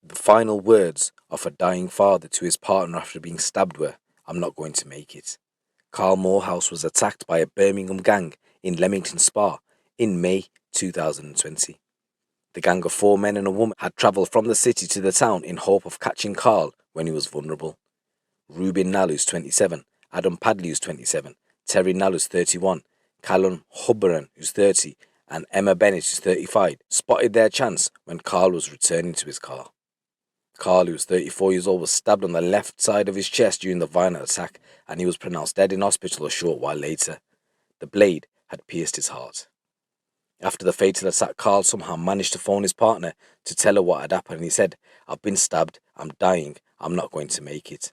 The final words of a dying father to his partner after being stabbed were, "I'm not going to make it." Carl Moorhouse was attacked by a Birmingham gang in Leamington Spa in May 2020. The gang of 4 men and a woman had travelled from the city to the town in hope of catching Carl when he was vulnerable. Reuben Nall, who's 27, Adam Padley, who's 27, Terry Nall, who's 31, Callum Hubbaran, who's 30, and Emma Bennett, who's 35, spotted their chance when Carl was returning to his car. Carl, who was 34 years old, was stabbed on the left side of his chest during the violent attack, and he was pronounced dead in hospital a short while later. The blade had pierced his heart. After the fatal attack, Carl somehow managed to phone his partner to tell her what had happened, and he said, "I've been stabbed, I'm dying, I'm not going to make it."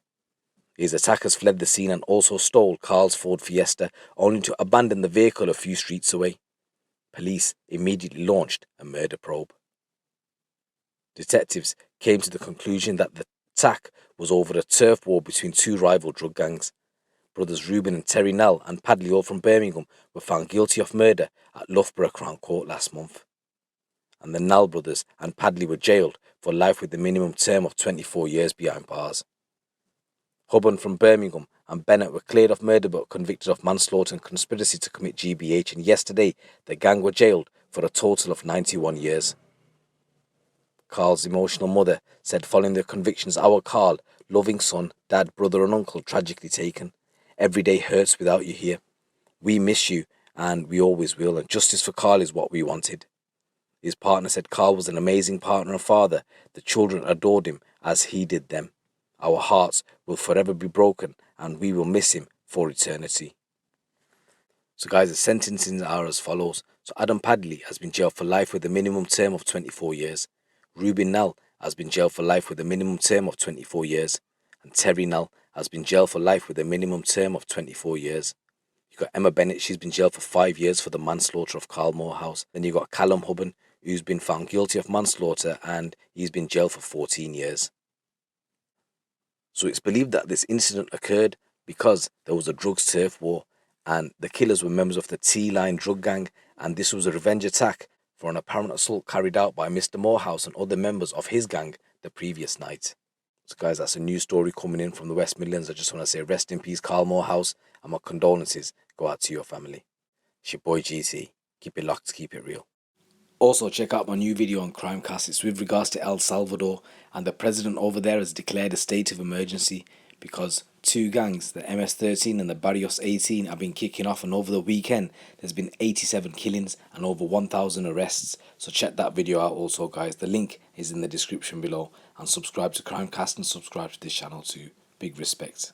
His attackers fled the scene and also stole Carl's Ford Fiesta, only to abandon the vehicle a few streets away. Police immediately launched a murder probe. Detectives came to the conclusion that the attack was over a turf war between two rival drug gangs. Brothers Reuben and Terry Nall and Padley, all from Birmingham, were found guilty of murder at Loughborough Crown Court last month. And the Nall brothers and Padley were jailed for life with the minimum term of 24 years behind bars. Hubban from Birmingham and Bennett were cleared of murder but convicted of manslaughter and conspiracy to commit GBH, and yesterday the gang were jailed for a total of 91 years. Carl's emotional mother said following the convictions, "Our Carl, loving son, dad, brother and uncle, tragically taken. Every day hurts without you here. We miss you and we always will, and justice for Carl is what we wanted." His partner said Carl was an amazing partner and father. The children adored him as he did them. Our hearts will forever be broken and we will miss him for eternity. So guys, the sentencing are as follows. So Adam Padley has been jailed for life with a minimum term of 24 years. Reuben Nall has been jailed for life with a minimum term of 24 years. And Terry Nall has been jailed for life with a minimum term of 24 years. You've got Emma Bennett, she's been jailed for 5 years for the manslaughter of Carl Moorhouse. Then you've got Callum Hubban, who's been found guilty of manslaughter and he's been jailed for 14 years. So it's believed that this incident occurred because there was a drugs turf war and the killers were members of the T-Line drug gang, and this was a revenge attack for an apparent assault carried out by Mr Moorhouse and other members of his gang the previous night. So guys, that's a new story coming in from the West Midlands. I just want to say rest in peace Carl Moorhouse, and my condolences go out to your family. It's your boy GT. Keep it locked, keep it real. Also, check out my new video on Crimecast. It's with regards to El Salvador, and the president over there has declared a state of emergency because two gangs, the MS-13 and the Barrios 18, have been kicking off, and over the weekend there's been 87 killings and over 1,000 arrests. So check that video out also, guys. The link is in the description below, and subscribe to Crimecast and subscribe to this channel too. Big respect.